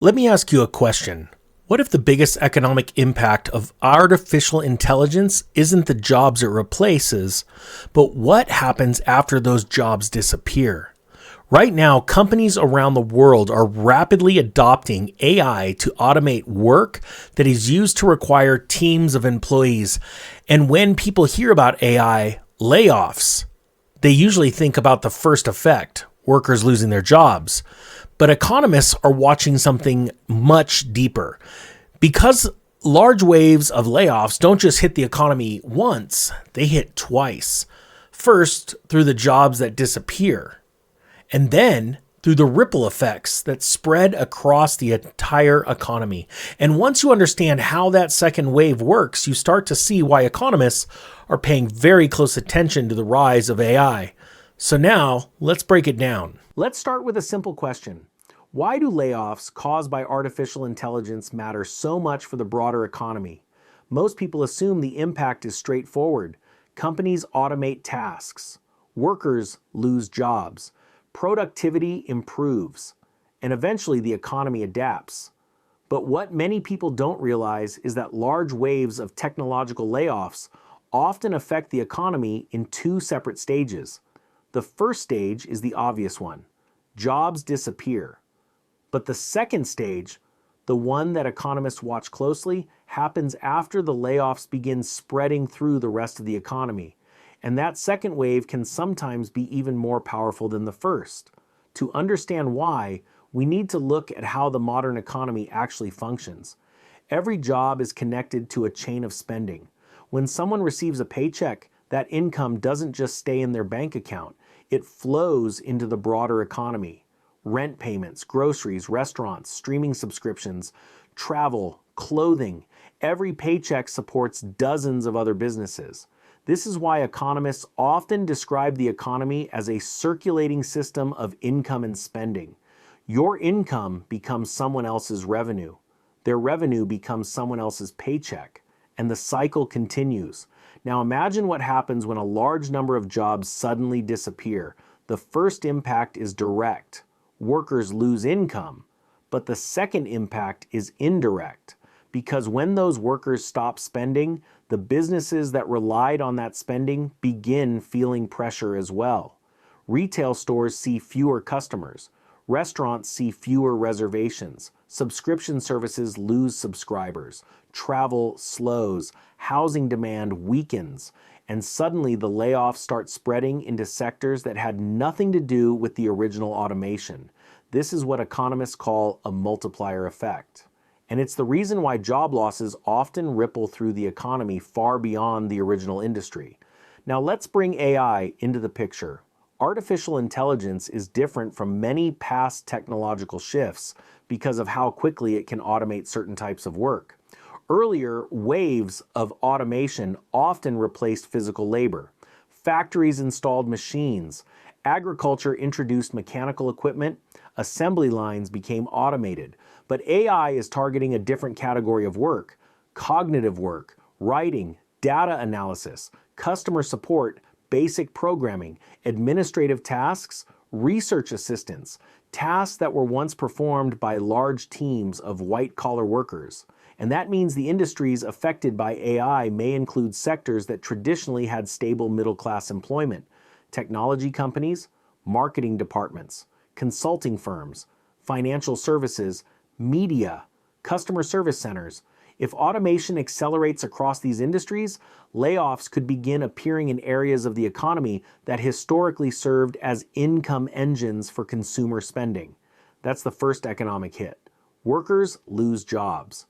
Let me ask you a question. What if the biggest economic impact of artificial intelligence isn't the jobs it replaces, but what happens after those jobs disappear? Right now, companies around the world are rapidly adopting AI to automate work that is used to require teams of employees. And when people hear about AI, layoffs, they usually think about the first effect, workers losing their jobs. But economists are watching something much deeper. Because large waves of layoffs don't just hit the economy once, they hit twice. First, through the jobs that disappear, and then through the ripple effects that spread across the entire economy. And once you understand how that second wave works, you start to see why economists are paying very close attention to the rise of AI. So now, let's break it down. Let's start with a simple question. Why do layoffs caused by artificial intelligence matter so much for the broader economy? Most people assume the impact is straightforward. Companies automate tasks. Workers lose jobs. Productivity improves. And eventually the economy adapts. But what many people don't realize is that large waves of technological layoffs often affect the economy in two separate stages. The first stage is the obvious one. Jobs disappear. But the second stage, the one that economists watch closely, happens after the layoffs begin spreading through the rest of the economy. And that second wave can sometimes be even more powerful than the first. To understand why, we need to look at how the modern economy actually functions. Every job is connected to a chain of spending. When someone receives a paycheck, that income doesn't just stay in their bank account. It flows into the broader economy. Rent payments, groceries, restaurants, streaming subscriptions, travel, clothing. Every paycheck supports dozens of other businesses. This is why economists often describe the economy as a circulating system of income and spending. Your income becomes someone else's revenue. Their revenue becomes someone else's paycheck. And the cycle continues. Now imagine what happens when a large number of jobs suddenly disappear. The first impact is direct. Workers lose income, but the second impact is indirect, because when those workers stop spending, the businesses that relied on that spending begin feeling pressure as well. Retail stores see fewer customers, restaurants see fewer reservations, subscription services lose subscribers, travel slows, housing demand weakens, and suddenly the layoffs start spreading into sectors that had nothing to do with the original automation. This is what economists call a multiplier effect. And it's the reason why job losses often ripple through the economy far beyond the original industry. Now let's bring AI into the picture. Artificial intelligence is different from many past technological shifts because of how quickly it can automate certain types of work. Earlier, waves of automation often replaced physical labor. Factories installed machines. Agriculture introduced mechanical equipment. Assembly lines became automated. But AI is targeting a different category of work: cognitive work, writing, data analysis, customer support, basic programming, administrative tasks, research assistance, tasks that were once performed by large teams of white-collar workers. And that means the industries affected by AI may include sectors that traditionally had stable middle-class employment: technology companies, marketing departments, consulting firms, financial services, media, customer service centers. If automation accelerates across these industries, layoffs could begin appearing in areas of the economy that historically served as income engines for consumer spending. That's the first economic hit. Workers lose jobs.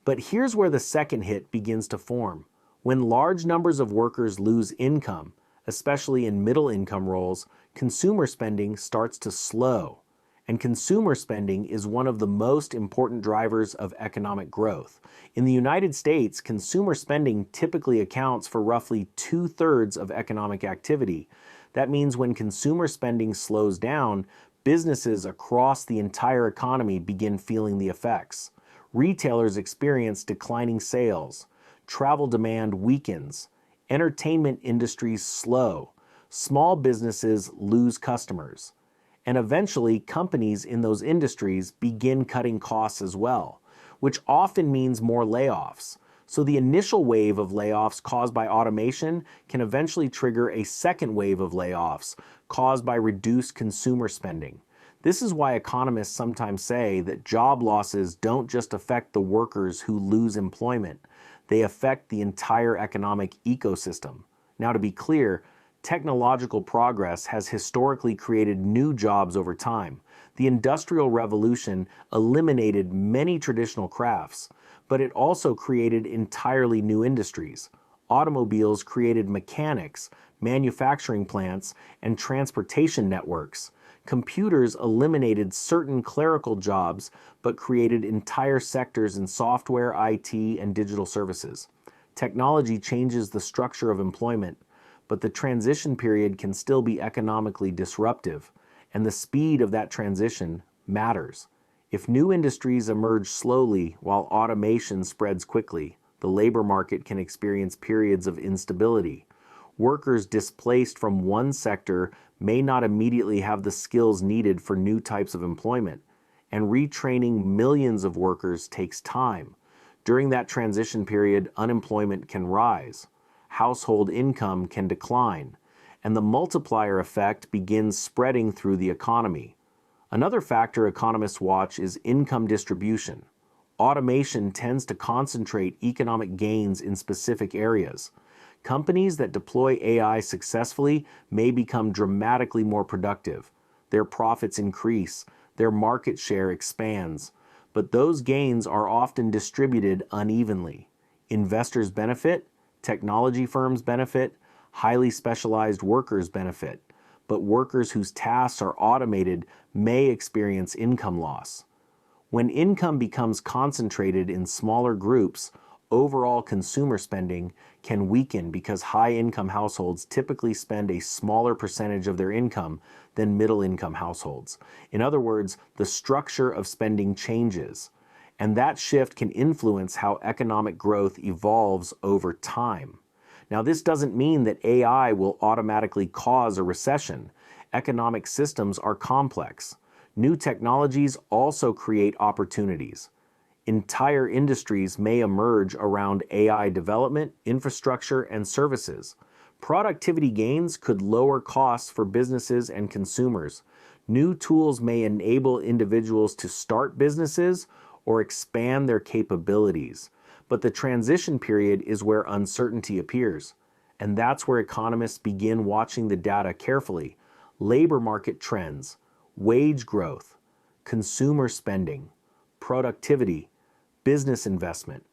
But here's where the second hit begins to form. When large numbers of workers lose income, especially in middle-income roles, consumer spending starts to slow. And consumer spending is one of the most important drivers of economic growth. In the United States, consumer spending typically accounts for roughly 2/3 of economic activity. That means when consumer spending slows down, businesses across the entire economy begin feeling the effects. Retailers experience declining sales. Travel demand weakens. Entertainment industries slow. Small businesses lose customers. And eventually, companies in those industries begin cutting costs as well, which often means more layoffs. So the initial wave of layoffs caused by automation can eventually trigger a second wave of layoffs caused by reduced consumer spending. This is why economists sometimes say that job losses don't just affect the workers who lose employment, they affect the entire economic ecosystem. Now, to be clear, technological progress has historically created new jobs over time. The Industrial Revolution eliminated many traditional crafts, but it also created entirely new industries. Automobiles created mechanics, manufacturing plants, and transportation networks. Computers eliminated certain clerical jobs, but created entire sectors in software, IT, and digital services. Technology changes the structure of employment, but the transition period can still be economically disruptive, and the speed of that transition matters. If new industries emerge slowly while automation spreads quickly, the labor market can experience periods of instability. Workers displaced from one sector may not immediately have the skills needed for new types of employment, and retraining millions of workers takes time. During that transition period, unemployment can rise, household income can decline, and the multiplier effect begins spreading through the economy. Another factor economists watch is income distribution. Automation tends to concentrate economic gains in specific areas. Companies that deploy AI successfully may become dramatically more productive. Their profits increase, their market share expands, but those gains are often distributed unevenly. Investors benefit, technology firms benefit, highly specialized workers benefit, but workers whose tasks are automated may experience income loss. When income becomes concentrated in smaller groups, overall consumer spending can weaken because high-income households typically spend a smaller percentage of their income than middle-income households. In other words, the structure of spending changes, and that shift can influence how economic growth evolves over time. Now, this doesn't mean that AI will automatically cause a recession. Economic systems are complex. New technologies also create opportunities. Entire industries may emerge around AI development, infrastructure, and services. Productivity gains could lower costs for businesses and consumers. New tools may enable individuals to start businesses or expand their capabilities. But the transition period is where uncertainty appears. And that's where economists begin watching the data carefully. Labor market trends, wage growth, consumer spending, productivity, business investment.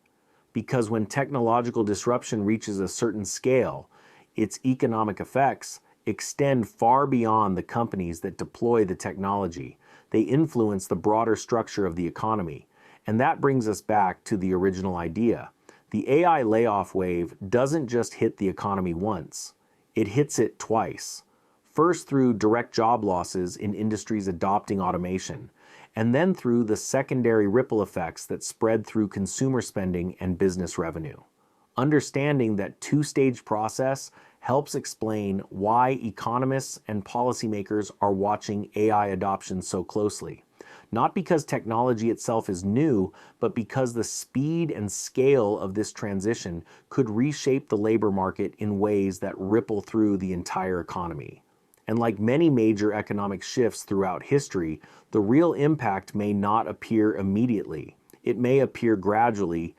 Because when technological disruption reaches a certain scale, its economic effects extend far beyond the companies that deploy the technology. They influence the broader structure of the economy. And that brings us back to the original idea. The AI layoff wave doesn't just hit the economy once, it hits it twice. First through direct job losses in industries adopting automation, and then through the secondary ripple effects that spread through consumer spending and business revenue. Understanding that two-stage process helps explain why economists and policymakers are watching AI adoption so closely. Not because technology itself is new, but because the speed and scale of this transition could reshape the labor market in ways that ripple through the entire economy. And like many major economic shifts throughout history, the real impact may not appear immediately. It may appear gradually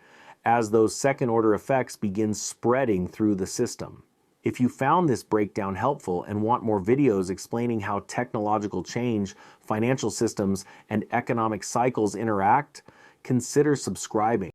as those second-order effects begin spreading through the system. If you found this breakdown helpful and want more videos explaining how technological change, financial systems, and economic cycles interact, consider subscribing.